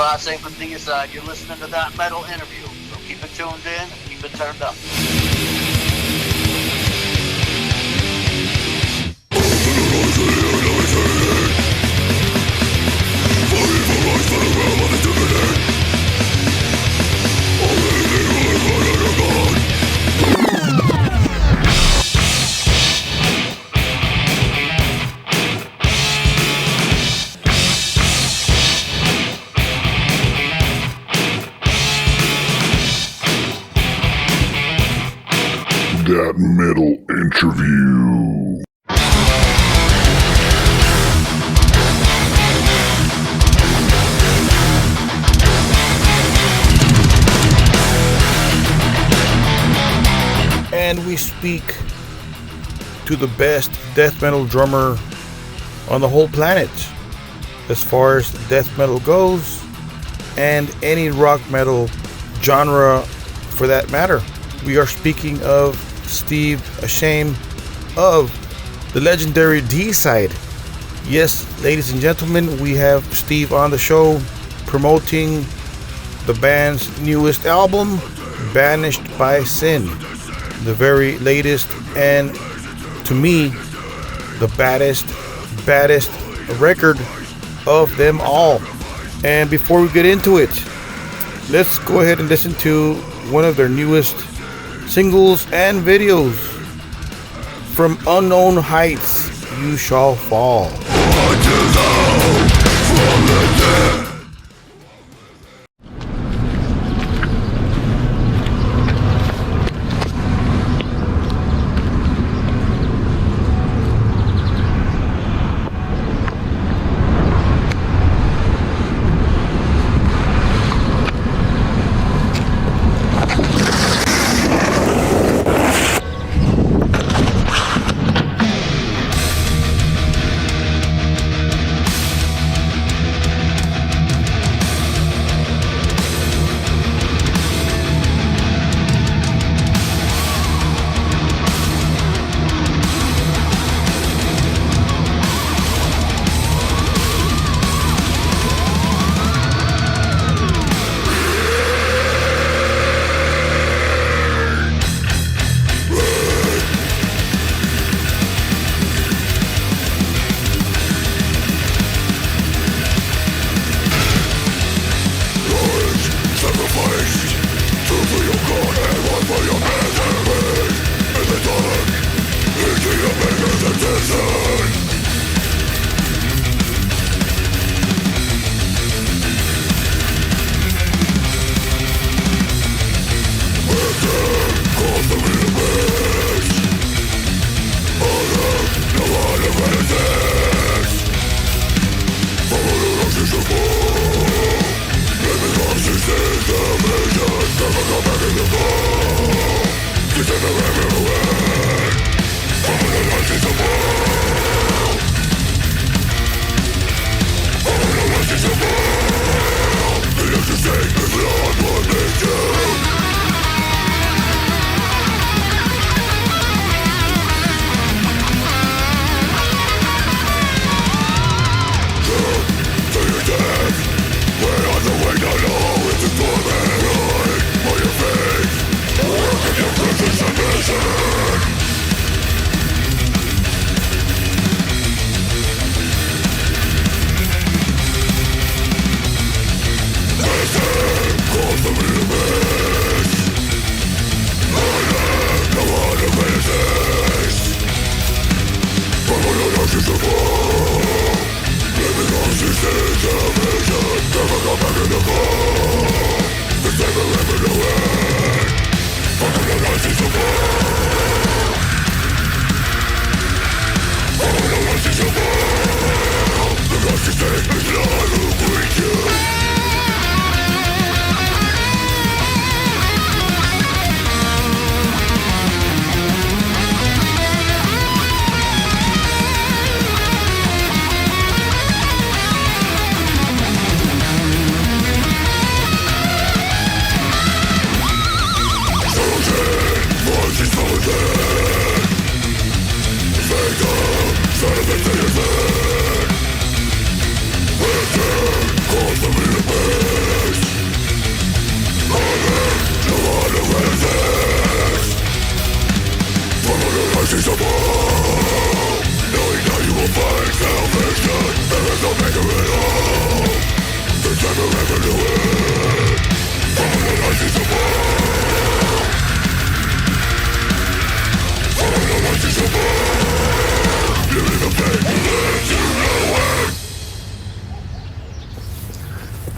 Asheim of DEICIDE. You're listening to that metal interview, so keep it tuned in and keep it turned up. That metal interview. And we speak to the best death metal drummer on the whole planet, as far as death metal goes, and any rock metal genre for that matter. We are speaking of Steve Asheim of the legendary DEICIDE. Yes, ladies and gentlemen, we have Steve on the show promoting the band's newest album, Banished by Sin. The very latest and, to me, the baddest record of them all. And before we get into it, let's go ahead and listen to one of their newest singles and videos. From Unknown Heights, You Shall Fall.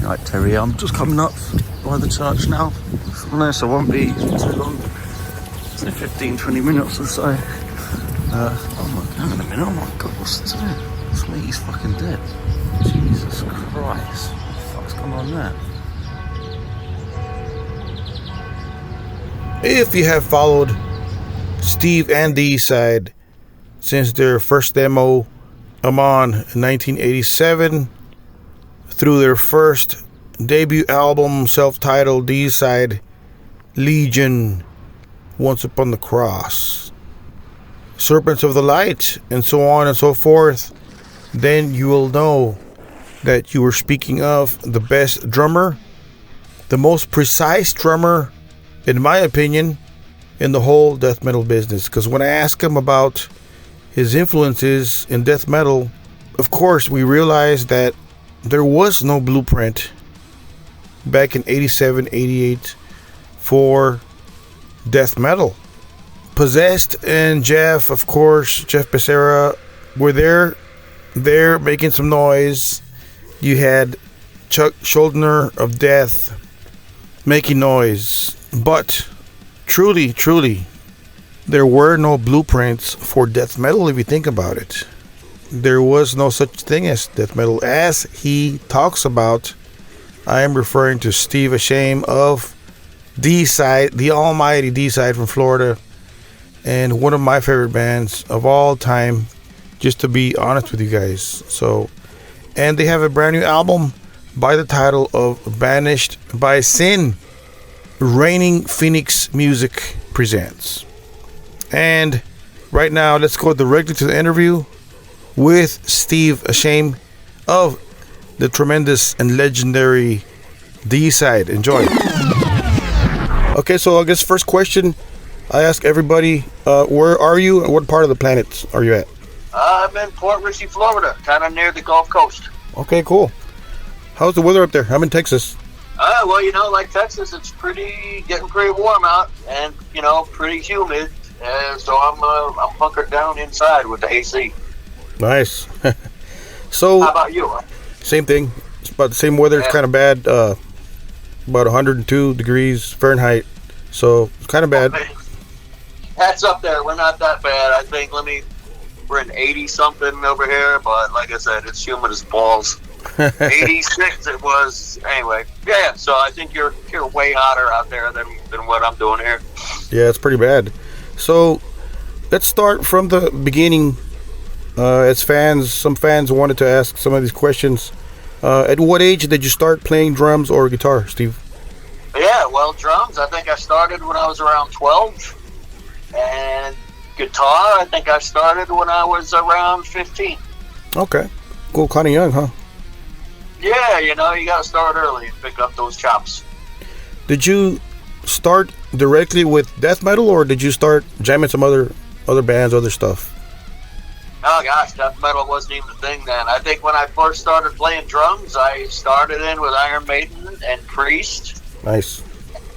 Right, Terry, I'm just coming up by the church now. So I won't be too long. It's in 15-20 minutes or so. Hang on a minute, oh my god, what's today? Sweet, he's fucking dead. Jesus Christ. What the fuck's going on there? If you have followed Steve and DEICIDE since their first demo, Amon, in 1987, through their first debut album, self-titled DEICIDE Legion, Once Upon the Cross, Serpents of the Light, and so on and so forth, then you will know that you were speaking of the best drummer, the most precise drummer, in my opinion, in the whole death metal business. Because when I ask him about his influences in death metal, of course we realized that there was no blueprint back in 87, 88 for death metal. Possessed and Jeff, of course, Jeff Becerra, were there making some noise. You had Chuck Schuldiner of Death making noise. But truly, there were no blueprints for death metal if you think about it. There was no such thing as death metal. As he talks about, I am referring to Steve Asheim of DEICIDE, the almighty DEICIDE from Florida, and one of my favorite bands of all time, just to be honest with you guys. So, and they have a brand new album by the title of Banished by Sin. Reigning Phoenix Music presents. And right now, let's go directly to the interview with Steve Asheim of the tremendous and legendary DEICIDE. Enjoy. Okay, so I guess first question I ask everybody, where are you and what part of the planet are you at? I'm in Port Richey, Florida, kind of near the Gulf Coast. Okay, cool. How's the weather up there? I'm in Texas. Well, like Texas, it's getting pretty warm out, and pretty humid. So I'm hunkered down inside with the AC. Nice. So, how about you? Same thing. It's about the same weather. It's kind of bad. About 102 degrees Fahrenheit. So it's kind of bad. That's up there. We're not that bad. I think. We're in 80 something over here, but like I said, it's humid as balls. 86 it was anyway. Yeah, so I think you're way hotter out there than what I'm doing here. Yeah, it's pretty bad. So let's start from the beginning. As fans, some fans wanted to ask some of these questions. At what age did you start playing drums or guitar, Steve? Yeah, well, drums, I think I started when I was around 12. And guitar, I think I started when I was around 15. Okay. Cool, kind of young, huh? Yeah, you got to start early and pick up those chops. Did you start directly with death metal, or did you start jamming some other bands, other stuff? Oh gosh, death metal wasn't even a thing then. I think when I first started playing drums, I started in with Iron Maiden and Priest. Nice.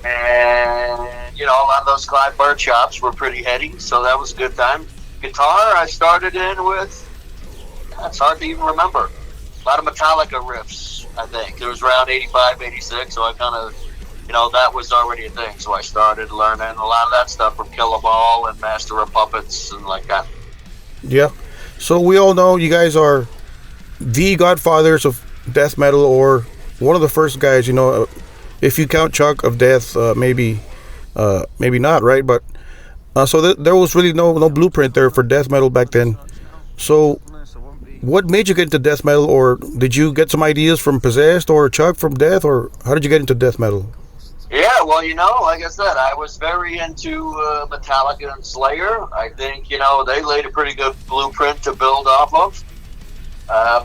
And, a lot of those Clive Burr chops were pretty heady, so that was a good time. Guitar, I started in with, it's hard to even remember. A lot of Metallica riffs, I think. It was around 85, 86, so I kind of, that was already a thing. So I started learning a lot of that stuff from Kill 'Em All and Master of Puppets and like that. Yeah. So we all know you guys are the godfathers of death metal, or one of the first guys, if you count Chuck of Death, maybe not, right? But so there was really no blueprint there for death metal back then. So what made you get into death metal, or did you get some ideas from Possessed or Chuck from Death, or how did you get into death metal? Yeah, well, like I said, I was very into Metallica and Slayer. I think, they laid a pretty good blueprint to build off of,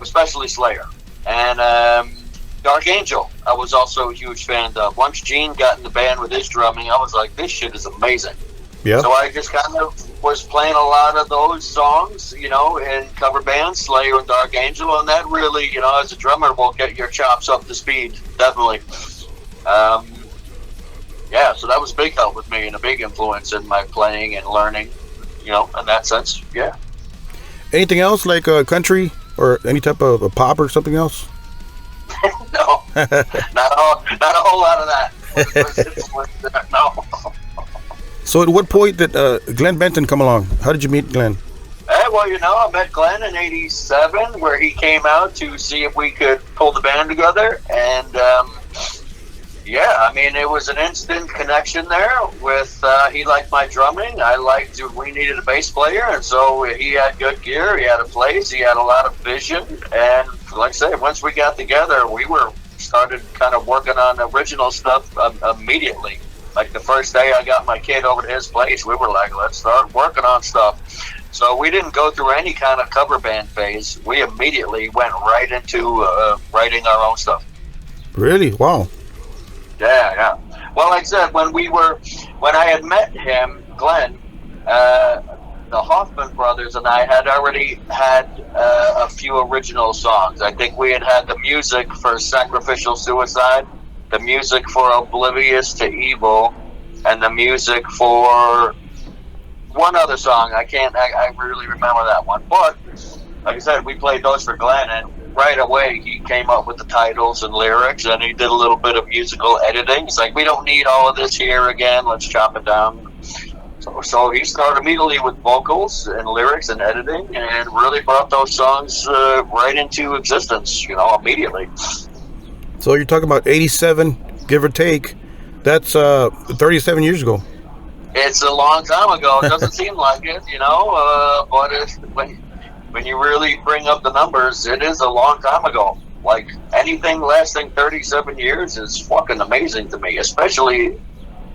especially Slayer. And Dark Angel, I was also a huge fan of. Once Gene got in the band with his drumming, I was like, this shit is amazing. Yeah. So I just kind of was playing a lot of those songs, you know, in cover bands, Slayer and Dark Angel, and that really, you know, as a drummer, will get your chops up to speed, definitely. Yeah, so that was a big help with me and a big influence in my playing and learning, you know, in that sense. Yeah. Anything else like country or any type of pop or something else? No, not a whole lot of that. No. So at what point did Glenn Benton come along? How did you meet Glenn? Well, you know, I met Glenn in '87, where he came out to see if we could pull the band together, and yeah, I mean, it was an instant connection there. With he liked my drumming, I liked. We needed a bass player, and so he had good gear, he had a place, he had a lot of vision, and like I said, once we got together, we started kind of working on original stuff immediately. Like the first day I got my kid over to his place, we were like, let's start working on stuff. So we didn't go through any kind of cover band phase. We immediately went right into writing our own stuff. Really? Wow. Yeah. Well, like I said, when I had met him, Glenn, the Hoffman brothers and I had already had a few original songs. I think we had the music for Sacrificial Suicide, the music for Oblivious to Evil, and the music for one other song. I really remember that one. But, like I said, we played those for Glenn, and right away he came up with the titles and lyrics, and he did a little bit of musical editing. It's like, we don't need all of this here again, let's chop it down. So he started immediately with vocals and lyrics and editing, and really brought those songs right into existence, you know, immediately. So you're talking about 87, give or take. That's 37 years ago. It's a long time ago. It doesn't seem like it, you know, but when you really bring up the numbers, it is a long time ago. Like, anything lasting 37 years is fucking amazing to me, especially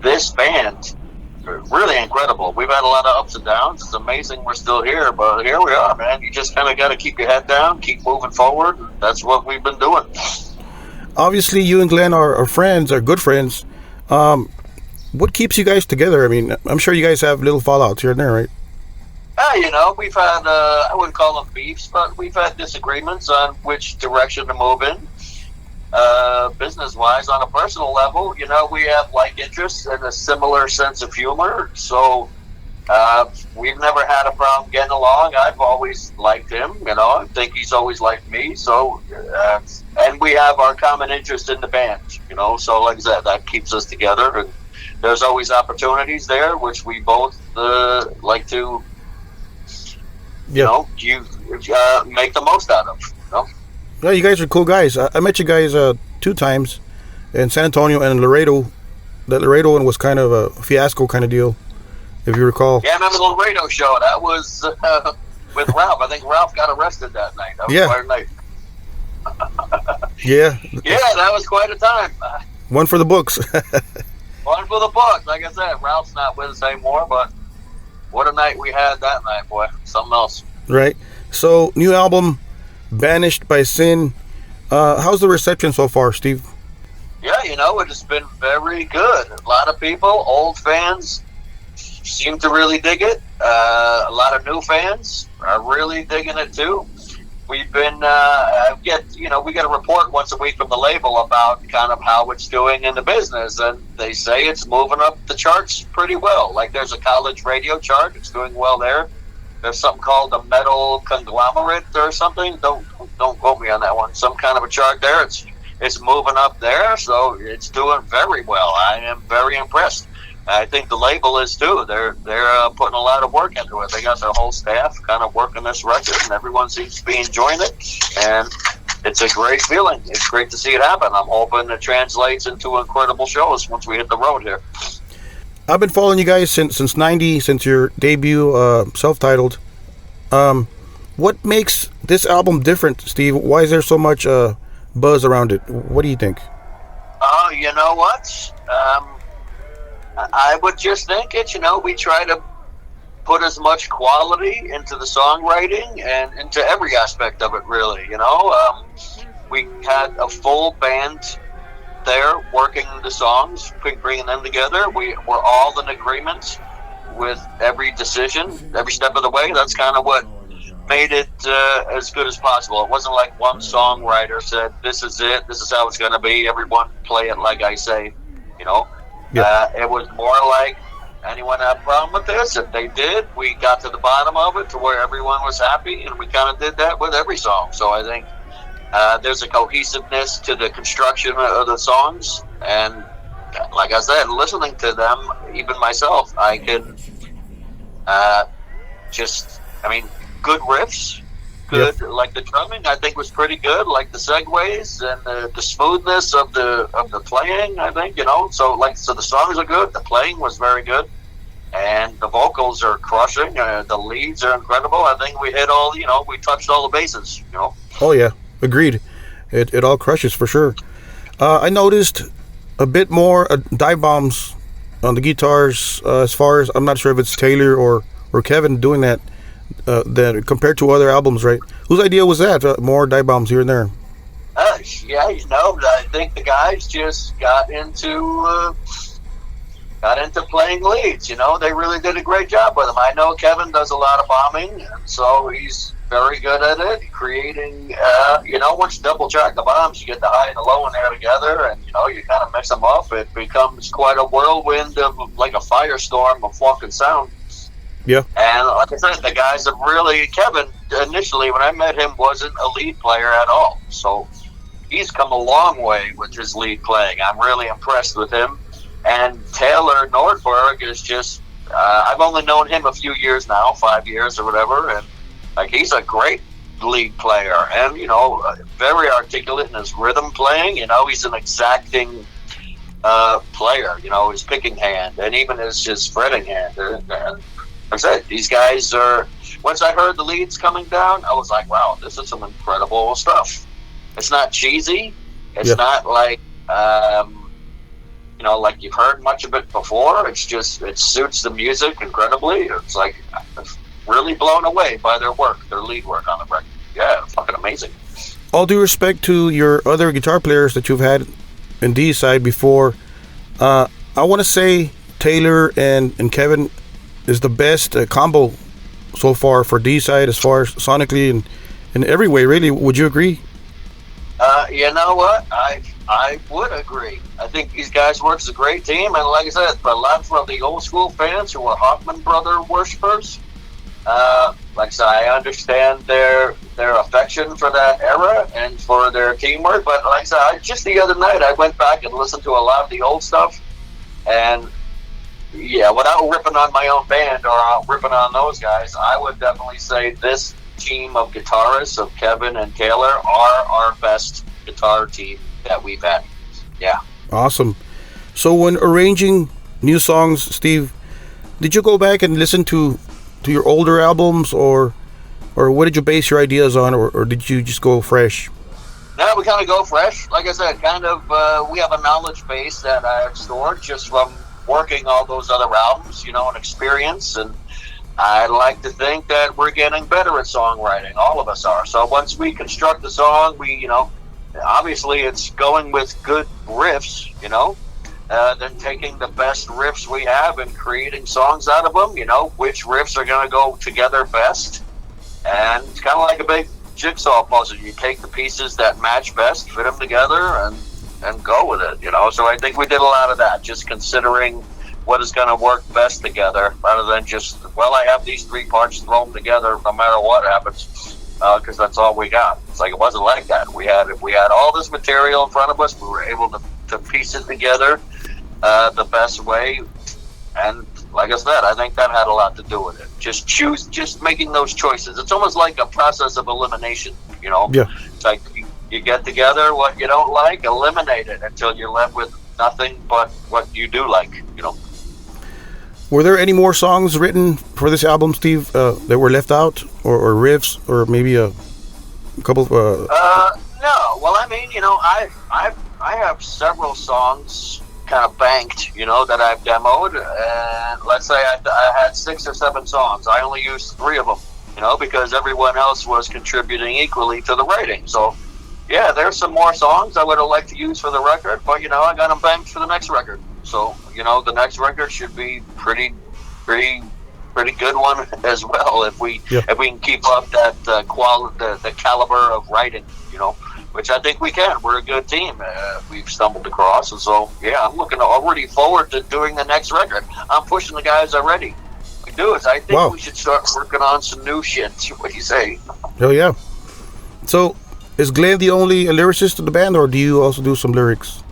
this band. Really incredible. We've had a lot of ups and downs. It's amazing we're still here, but here we are, man. You just kind of got to keep your head down, keep moving forward. That's what we've been doing. Obviously, you and Glenn are friends, are good friends. What keeps you guys together? I mean, I'm sure you guys have little fallouts here and there, right? You know, we've had, I wouldn't call them beefs, but we've had disagreements on which direction to move in. Business-wise, on a personal level, you know, we have like interests and a similar sense of humor. So we've never had a problem getting along. I've always liked him, you know. I think he's always liked me. So, and we have our common interest in the band, you know. So, like I said, that keeps us together. And there's always opportunities there, which we both like to, you know, make the most out of, you know. Yeah, you guys are cool guys. I met you guys 2 times in San Antonio and in Laredo. That Laredo one was kind of a fiasco kind of deal, if you recall. Yeah, I remember the Laredo show. That was with Ralph. I think Ralph got arrested that night. That was quite a night. Yeah. Yeah, that was quite a time. One for the books. One for the books. Like I said, Ralph's not with us anymore, but what a night we had that night, boy. Something else. Right. So, new album, Banished by Sin. How's the reception so far, Steve? Yeah, you know, it has been very good. A lot of people, old fans, seem to really dig it. A lot of new fans are really digging it too. We've been we get a report once a week from the label about kind of how it's doing in the business, and they say it's moving up the charts pretty well. Like, there's a college radio chart, it's doing well there. There's something called a metal conglomerate or something. Don't quote me on that one. Some kind of a chart there. It's moving up there, so it's doing very well. I am very impressed. I think the label is too. They're putting a lot of work into it. They got their whole staff kind of working this record, and everyone seems to be enjoying it. And it's a great feeling. It's great to see it happen. I'm hoping it translates into incredible shows once we hit the road here. I've been following you guys since '90, since your debut, self-titled. What makes this album different, Steve? Why is there so much buzz around it? What do you think? Oh, you know what? I would just think it. You know, we try to put as much quality into the songwriting and into every aspect of it, really. You know, we had a full band there working the songs, bringing them together. We're all in agreement with every decision, every step of the way. That's kind of what made it as good as possible. It wasn't like one songwriter said, "This is it. This is how it's going to be. Everyone play it like I say." You know, it was more like, anyone have a problem with this? If they did, we got to the bottom of it to where everyone was happy, and we kind of did that with every song. So I think there's a cohesiveness to the construction of the songs, and like I said, listening to them, even myself, I could good riffs, good. Like the drumming, I think was pretty good. Like the segues and the smoothness of the playing, I think, you know. So the songs are good. The playing was very good, and the vocals are crushing. The leads are incredible. I think we hit all, you know, we touched all the bases, you know. Oh yeah, agreed. It all crushes for sure. I noticed a bit more dive bombs on the guitars. As far as, I'm not sure if it's Taylor or Kevin doing that. That compared to other albums, right? Whose idea was that? More dive bombs here and there. Yeah, you know, I think the guys just got into playing leads. You know, they really did a great job with them. I know Kevin does a lot of bombing, and so he's very good at it, creating. You know, once you double track the bombs, you get the high and the low in there together, and you know, you kind of mix them up. It becomes quite a whirlwind of like a firestorm of funk and sound. Yeah. And like I said, the guys have really, Kevin, initially when I met him, wasn't a lead player at all. So he's come a long way with his lead playing. I'm really impressed with him. And Taylor Nordberg is just, I've only known him a few years now, 5 years or whatever. And like, he's a great lead player and, you know, very articulate in his rhythm playing. You know, he's an exacting player, you know, his picking hand and even his fretting hand. Like I said, these guys are, once I heard the leads coming down, I was like, wow, this is some incredible stuff. It's not cheesy. It's not like, you know, like you've heard much of it before. It's just, it suits the music incredibly. It's like, I'm really blown away by their work, their lead work on the record. Yeah, fucking amazing. All due respect to your other guitar players that you've had in DEICIDE before, I want to say Taylor and Kevin is the best combo so far for DEICIDE as far as sonically and in every way, really. Would you agree? You know what? I would agree. I think these guys work as a great team, and like I said, for a lot of the old school fans who were Hoffman brother worshippers, like I said, I understand their affection for that era and for their teamwork. But like I said, just the other night I went back and listened to a lot of the old stuff, and yeah, without ripping on my own band or ripping on those guys, I would definitely say this team of guitarists of Kevin and Taylor are our best guitar team that we've had. Yeah. Awesome. So when arranging new songs, Steve, did you go back and listen to your older albums, or what did you base your ideas on, or did you just go fresh? No, we kind of go fresh. Like I said, kind of we have a knowledge base that I've stored just from working all those other albums, you know, and experience, and I like to think that we're getting better at songwriting. All of us are. So once we construct the song, we, you know, obviously it's going with good riffs, you know, then taking the best riffs we have and creating songs out of them, you know, which riffs are going to go together best. And it's kind of like a big jigsaw puzzle. You take the pieces that match best, fit them together, and go with it, you know. So I think we did a lot of that, just considering what is going to work best together, rather than just, well, I have these three parts, throw them together no matter what happens, because that's all we got. It's like, it wasn't like that. We had all this material in front of us. We were able to piece it together the best way, and like I said, I think that had a lot to do with it. Just making those choices. It's almost like a process of elimination, you know. Yeah. It's like you get together what you don't like, eliminate it until you're left with nothing but what you do like, you know. Were there any more songs written for this album, Steve, that were left out, or riffs, or maybe a couple? No. Well, I mean, you know, I have several songs kind of banked, you know, that I've demoed, and let's say I had 6 or 7 songs. I only used 3 of them, you know, because everyone else was contributing equally to the writing. So, yeah, there's some more songs I would have liked to use for the record, but, you know, I got them banked for the next record. So, you know, the next record should be pretty pretty good one as well if we can keep up that quality, the caliber of writing, which I think we can. We're a good team. We've stumbled across, and so I'm looking already forward to doing the next record. I'm pushing the guys already. We do it. I think we should start working on some new shit. What do you say? Oh yeah. So is Glenn the only lyricist in the band, or do you also do some lyrics?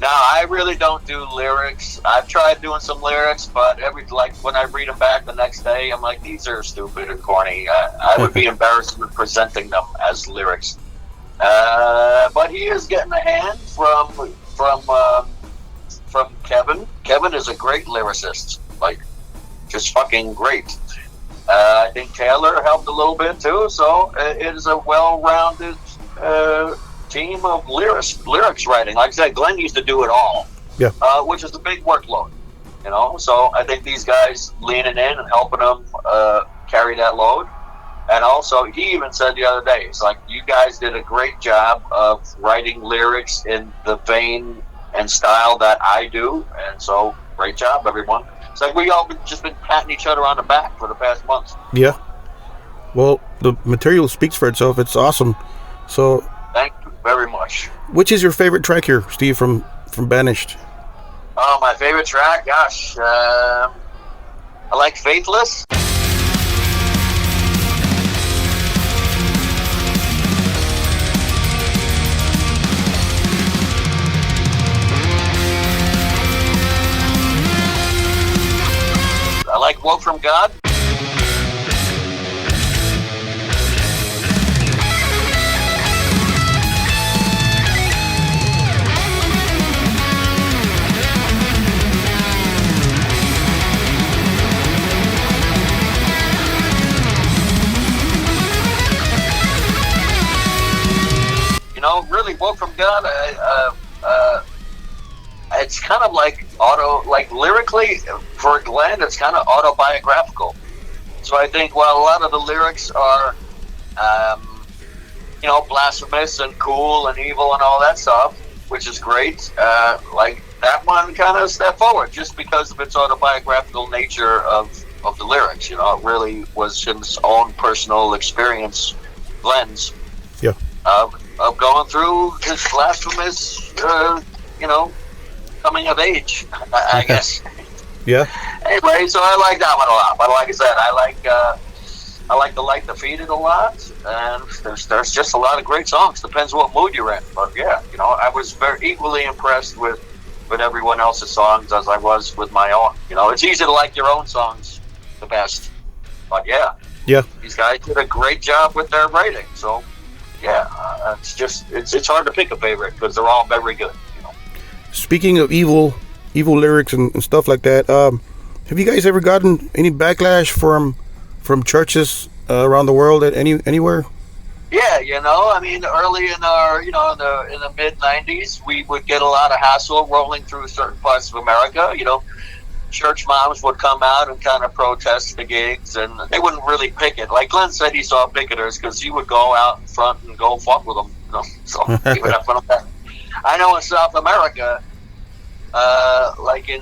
No, I really don't do lyrics. I've tried doing some lyrics, but when I read them back the next day, I'm like, these are stupid and corny. I would be embarrassed with presenting them as lyrics. But he is getting a hand from Kevin. Kevin is a great lyricist, like just fucking great. I think Taylor helped a little bit too. So it is a well-rounded team of lyrics writing. Like I said, Glenn used to do it all, which is a big workload, So I think these guys leaning in and helping them carry that load. And also, he even said the other day, it's like, you guys did a great job of writing lyrics in the vein and style that I do, and so great job, everyone. It's like we all just been patting each other on the back for the past month. Yeah. Well, the material speaks for itself. It's awesome. So. Thank you very much. Which is your favorite track here, Steve, from Banished? Oh, my favorite track? Gosh, I like Faithless. I like Woke from God. Really, Woke from God, it's kind of like lyrically, for Glenn, it's kind of autobiographical. So I think while a lot of the lyrics are, blasphemous and cool and evil and all that stuff, which is great, like that one kind of stepped forward just because of its autobiographical nature of the lyrics. It really was his own personal experience, Glenn's. Yeah. Of going through his blasphemous, coming of age, I guess. Yeah. Anyway, so I like that one a lot. But like I said, I like the Light Defeated a lot, and there's just a lot of great songs. Depends what mood you're in. But I was very equally impressed with everyone else's songs as I was with my own. It's easy to like your own songs the best. But these guys did a great job with their writing. So. It's hard to pick a favorite because they're all very good. Speaking of evil lyrics and stuff like that, have you guys ever gotten any backlash from churches around the world at anywhere? Yeah, early in our, in the mid '90s, we would get a lot of hassle rolling through certain parts of America. Church moms would come out and kind of protest the gigs, and they wouldn't really picket. Like Glenn said, he saw picketers because he would go out in front and go fuck with them. So he would have fun with that. I know in South America, like in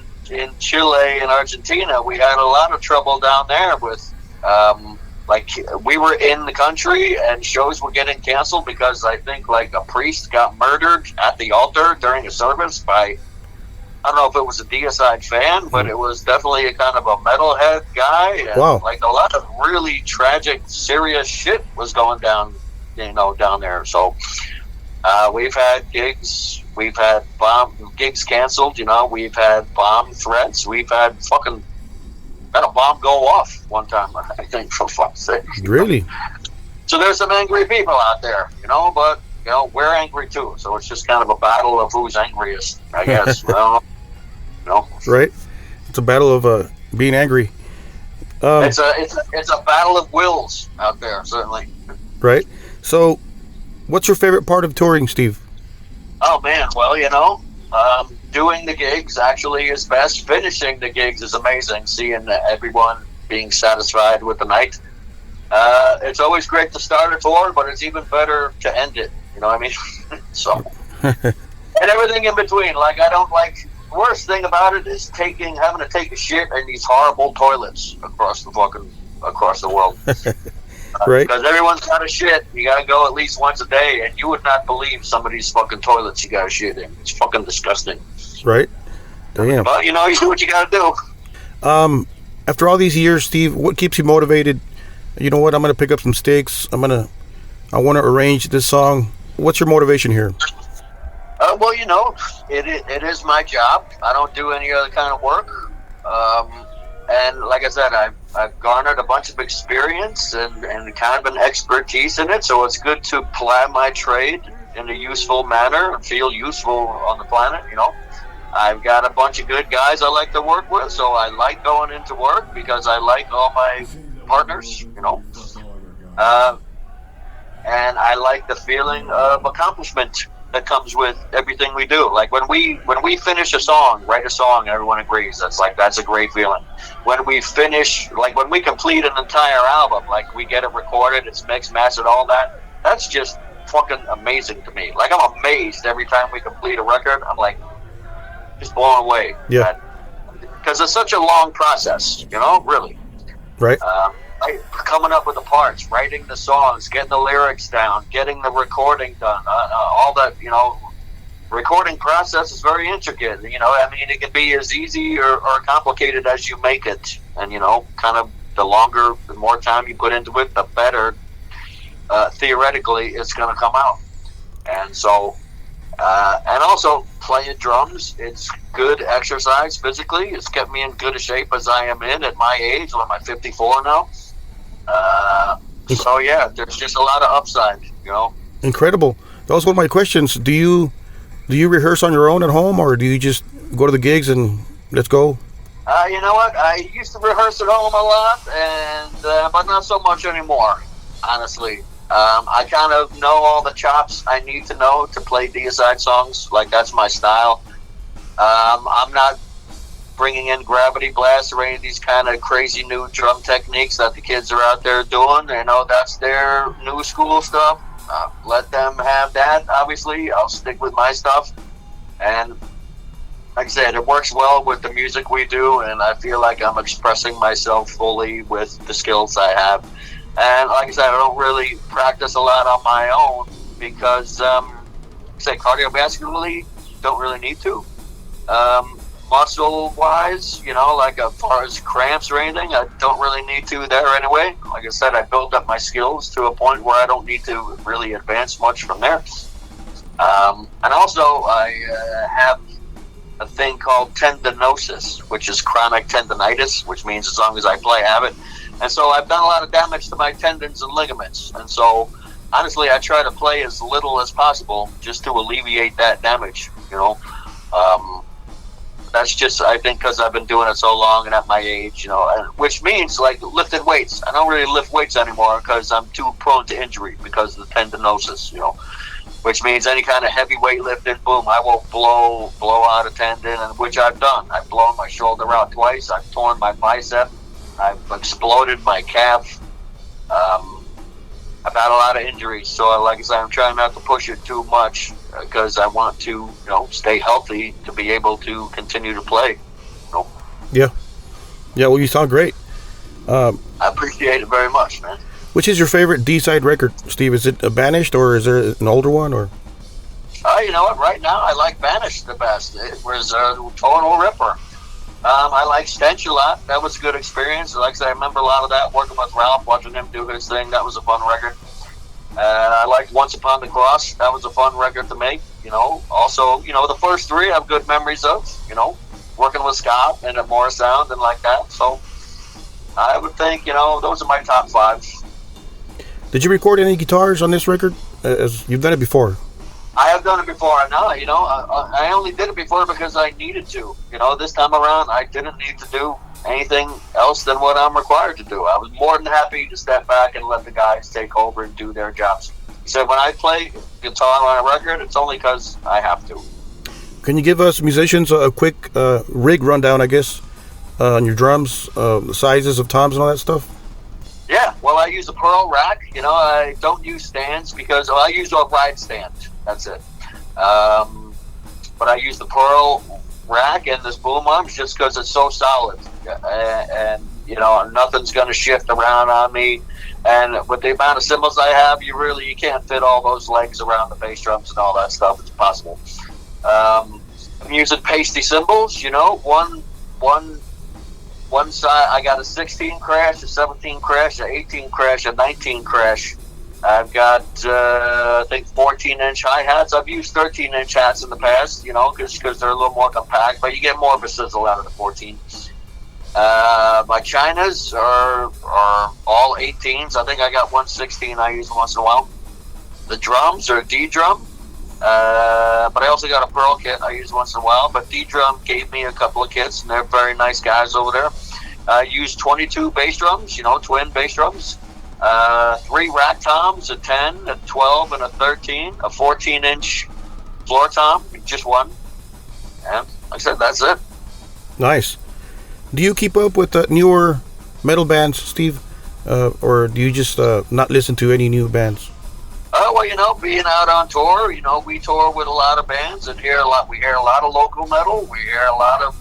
Chile and Argentina, we had a lot of trouble down there with, we were in the country and shows were getting canceled because I think like a priest got murdered at the altar during a service by, I don't know if it was a DEICIDE fan, but it was definitely a kind of a metalhead guy. And like a lot of really tragic, serious shit was going down, down there. So we've had gigs, we've had gigs canceled, we've had bomb threats, we've had a bomb go off one time, I think, for fuck's sake. Really? So there's some angry people out there, but we're angry too. So it's just kind of a battle of who's angriest, I guess. Right? It's a battle of being angry. It's a battle of wills out there, certainly. Right. So, what's your favorite part of touring, Steve? Oh man, well, doing the gigs actually is best. Finishing the gigs is amazing. Seeing everyone being satisfied with the night. It's always great to start a tour, but it's even better to end it. You know what I mean? So, and everything in between. Like, I don't like worst thing about it is having to take a shit in these horrible toilets across the world. Right? Because everyone's got a shit. You got to go at least once a day, and you would not believe some of these fucking toilets you got to shit in. It's fucking disgusting. Right? Damn. But you do what you got to do. After all these years, Steve, what keeps you motivated? You know what? I'm gonna pick up some sticks. I want to arrange this song. What's your motivation here? Well, it is my job. I don't do any other kind of work. And like I said, I've garnered a bunch of experience and kind of an expertise in it. So it's good to ply my trade in a useful manner and feel useful on the planet. I've got a bunch of good guys I like to work with, so I like going into work because I like all my partners. And I like the feeling of accomplishment that comes with everything we do. Like when we finish a song, write a song, everyone agrees. That's a great feeling. When we finish, like when we complete an entire album, like we get it recorded, it's mixed, mastered, all that. That's just fucking amazing to me. Like I'm amazed every time we complete a record. I'm like just blown away. Yeah. Because it's such a long process, really. Right. Coming up with the parts, writing the songs, getting the lyrics down, getting the recording done, all that, recording process is very intricate. It can be as easy or complicated as you make it. And, kind of the more time you put into it, the better, theoretically, it's going to come out. And so, and also playing drums, it's good exercise physically. It's kept me in good a shape as I am in at my age. I'm 54 now. So yeah, there's just a lot of upside, Incredible. That was one of my questions. Do you rehearse on your own at home, or do you just go to the gigs and let's go? You know what? I used to rehearse at home a lot, and but not so much anymore, honestly. I kind of know all the chops I need to know to play DEICIDE songs. Like that's my style. I'm not bringing in gravity blasts or any of these kind of crazy new drum techniques that the kids are out there doing. That's their new school stuff. Let them have that. Obviously, I'll stick with my stuff. And like I said, it works well with the music we do, and I feel like I'm expressing myself fully with the skills I have. And like I said, I don't really practice a lot on my own because, cardiovascularly, don't really need to. Muscle-wise, like as far as cramps or anything, I don't really need to there anyway. Like I said, I built up my skills to a point where I don't need to really advance much from there. And also, I have a thing called tendinosis, which is chronic tendonitis, which means as long as I play, I have it. And so I've done a lot of damage to my tendons and ligaments. And so, honestly, I try to play as little as possible just to alleviate that damage, That's just, I think, because I've been doing it so long and at my age, which means, like, lifting weights. I don't really lift weights anymore because I'm too prone to injury because of the tendinosis, which means any kind of heavy weight lifting, boom, I will blow out a tendon, and which I've done. I've blown my shoulder out twice. I've torn my bicep. I've exploded my calf. I've had a lot of injuries, so like I said, I'm trying not to push it too much because I want to, stay healthy to be able to continue to play. Yeah. Well, you sound great. I appreciate it very much, man. Which is your favorite DEICIDE record, Steve? Is it a Banished, or is there an older one, or? You know what? Right now, I like Banished the best. It was a total ripper. I like Stench a lot. That was a good experience. Like I said, I remember a lot of that, working with Ralph, watching him do his thing. That was a fun record. I liked Once Upon the Cross. That was a fun record to make. Also, the first three I have good memories of, working with Scott and at Morris Sound and like that. So I would think, those are my top five. Did you record any guitars on this record? As you've done it before? I have done it before. I only did it before because I needed to. This time around, I didn't need to do anything else than what I'm required to do. I was more than happy to step back and let the guys take over and do their jobs. So when I play guitar on a record, it's only because I have to. Can you give us musicians a quick rig rundown, I guess, on your drums, the sizes of toms and all that stuff? Yeah, well, I use a Pearl rack. I don't use stands because I use a ride stand. That's it. But I use the Pearl rack and this boom arms just because it's so solid, and you know, nothing's going to shift around on me. And with the amount of cymbals I have, you can't fit all those legs around the bass drums and all that stuff. It's impossible. I'm using pasty cymbals. You know, one side I got a 16 crash, a 17 crash, a 18 crash, a 19 crash. I've got I think 14-inch hi-hats. I've used 13-inch hats in the past, you know, because they're a little more compact, but you get more of a sizzle out of the 14. My Chinas are all 18s. I think I got one 16 I use once in a while. The drums are D drum, but I also got a Pearl kit I use once in a while. But D drum gave me a couple of kits, and they're very nice guys over there. I use 22 bass drums, you know, twin bass drums. 3 rack toms, a 10, a 12, and a 13, a 14-inch floor tom, just one. And like I said, that's it. Nice. Do you keep up with the newer metal bands, Steve? Or do you just not listen to any new bands? Well, you know, being out on tour, you know, we tour with a lot of bands and hear a lot. We hear a lot of local metal. We hear a lot of,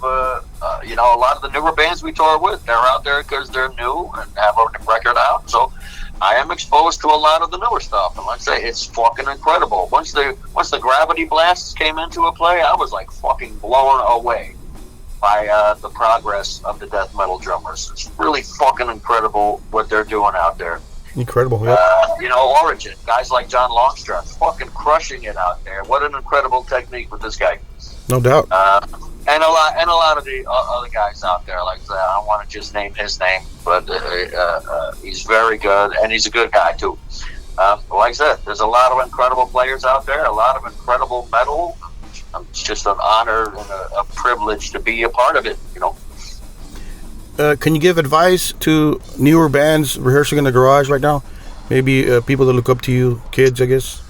you know, a lot of the newer bands we tour with. They're out there because they're new and have a record out. So I am exposed to a lot of the newer stuff. And like I say, it's fucking incredible. Once the Gravity Blasts came into a play, I was like fucking blown away by the progress of the death metal drummers. It's really fucking incredible what they're doing out there. Incredible, yeah. You know, Origin, guys like John Longstreth, fucking crushing it out there. What an incredible technique with this guy. No doubt. And a lot of the other guys out there, like I don't want to just name his name, but he's very good, and he's a good guy too. Like I said, there's a lot of incredible players out there, a lot of incredible metal. It's just an honor and a privilege to be a part of it, you know. Can you give advice to newer bands rehearsing in the garage right now? Maybe people that look up to you, kids, I guess?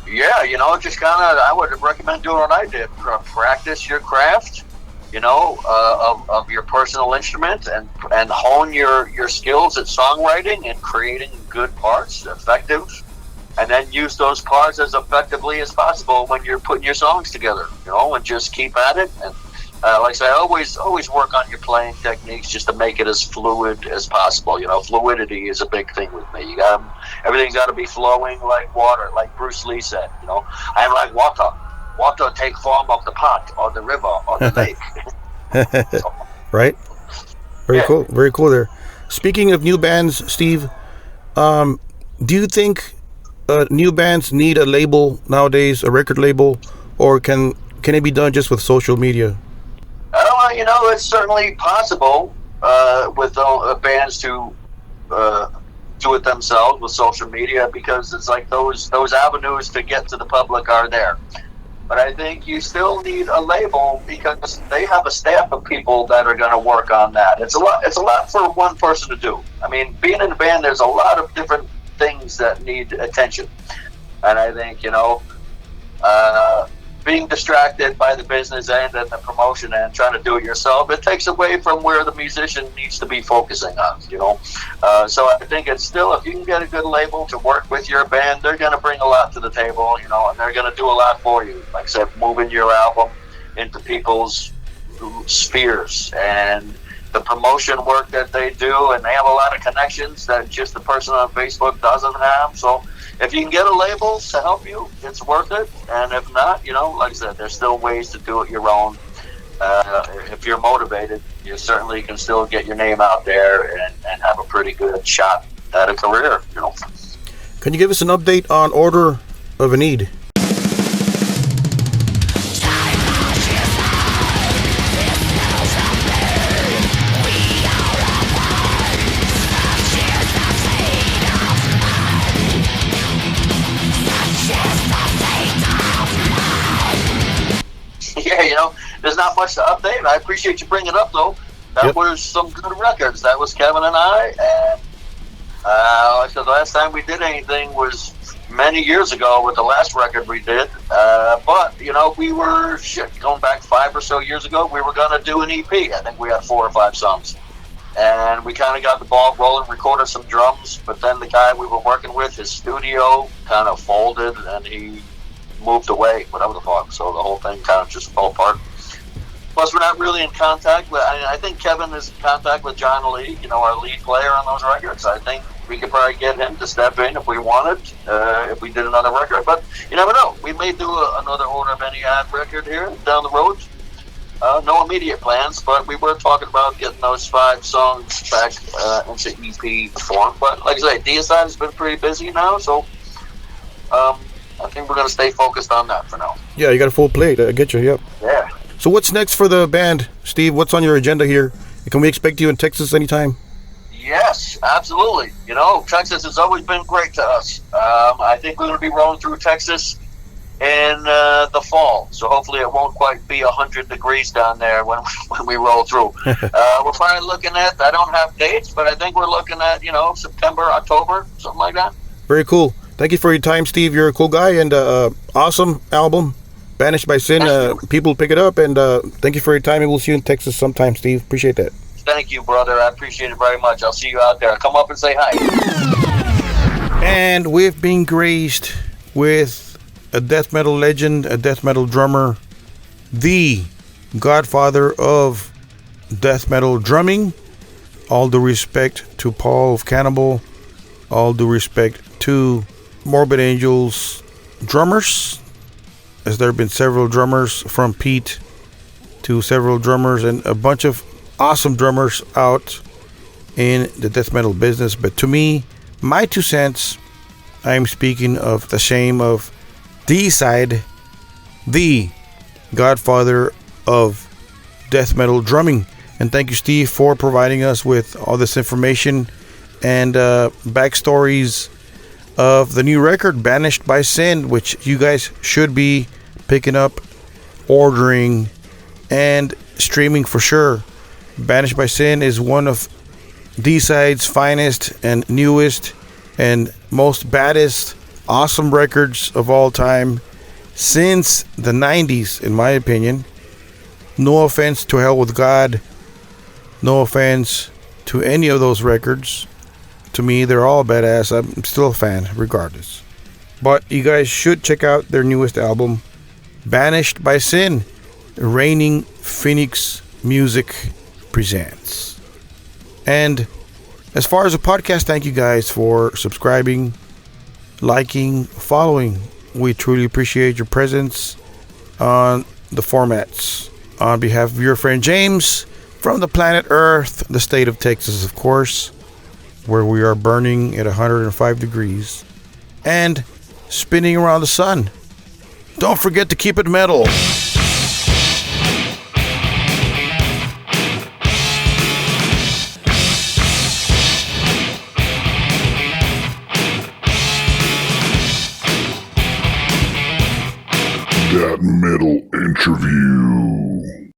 Yeah, you know, just kind of, I would recommend doing what I did. Practice your craft, you know, of your personal instrument, and hone your skills at songwriting and creating good parts, effective, and then use those parts as effectively as possible when you're putting your songs together, you know, and just keep at it. And like I say, always work on your playing techniques just to make it as fluid as possible. You know, fluidity is a big thing with me. Everything's got to be flowing like water, like Bruce Lee said. You know, I am like water. Water take form of the pot or the river or the lake. So, right? Very cool. Very cool there. Speaking of new bands, Steve, do you think new bands need a label nowadays, a record label, or can it be done just with social media? You know, it's certainly possible with bands to do it themselves with social media, because it's like those avenues to get to the public are there. But I think you still need a label, because they have a staff of people that are going to work on that. It's a lot for one person to do. I mean, being in a band, there's a lot of different things that need attention. And I think, you know, being distracted by the business end and the promotion and trying to do it yourself, it takes away from where the musician needs to be focusing on, you know. So I think it's still, if you can get a good label to work with your band, they're going to bring a lot to the table, you know, and they're going to do a lot for you. Like I said, moving your album into people's spheres and the promotion work that they do, and they have a lot of connections that just the person on Facebook doesn't have. So if you can get a label to help you, it's worth it. And if not, you know, like I said, there's still ways to do it your own. If you're motivated, you certainly can still get your name out there and have a pretty good shot at a career, you know. Can you give us an update on Order of a Need? Yeah, you know, there's not much to update. I appreciate you bringing it up, though. That was some good records. That was Kevin and I, and like I said, the last time we did anything was many years ago with the last record we did. But, you know, we were, going back 5 or so years ago, we were going to do an EP. I think we had 4 or 5 songs. And we kind of got the ball rolling, recorded some drums, but then the guy we were working with, his studio kind of folded, and he moved away, whatever the fuck. So the whole thing kind of just fell apart. Plus, we're not really in contact with. I think Kevin is in contact with John Lee, our lead player on those records. I think we could probably get him to step in if we wanted, if we did another record. But you never know. We may do another Order of Any Ad record here down the road. No immediate plans, but we were talking about getting those 5 songs back into EP form. But like I say, DEICIDE has been pretty busy now, so I think we're going to stay focused on that for now. Yeah, you got a full plate. I get you. Yep. Yeah. So what's next for the band, Steve? What's on your agenda here? Can we expect you in Texas anytime? Yes, absolutely. Texas has always been great to us. I think we're going to be rolling through Texas in the fall, so hopefully it won't quite be 100 degrees down there when we roll through. We're probably looking at, I don't have dates, but I think we're looking at, September, October, something like that. Very cool. Thank you for your time, Steve. You're a cool guy, and awesome album, Banished by Sin. People pick it up, and thank you for your time, and we'll see you in Texas sometime, Steve. Appreciate that. Thank you, brother. I appreciate it very much. I'll see you out there. Come up and say hi. And we've been graced with a death metal legend, a death metal drummer, the godfather of death metal drumming. All due respect to Paul of Cannibal. All due respect to Morbid Angel's drummers, as there have been several drummers, from Pete to several drummers, and a bunch of awesome drummers out in the death metal business. But to me, my 2 cents, I'm speaking of the Asheim of DEICIDE, the godfather of death metal drumming. And thank you, Steve, for providing us with all this information and backstories of the new record, Banished by Sin, which you guys should be picking up, ordering, and streaming for sure. Banished by Sin is one of DEICIDE's finest and newest and most baddest awesome records of all time since the 90s, in my opinion. No offense to Hell with God, no offense to any of those records. To me, they're all badass. I'm still a fan regardless. But you guys should check out their newest album, Banished by Sin. Reigning Phoenix Music presents. And as far as the podcast, thank you guys for subscribing, liking, following. We truly appreciate your presence on the formats. On behalf of your friend James, from the planet Earth, the state of Texas, of course, where we are burning at 105 degrees and spinning around the sun. Don't forget to keep it metal. That Metal Interview.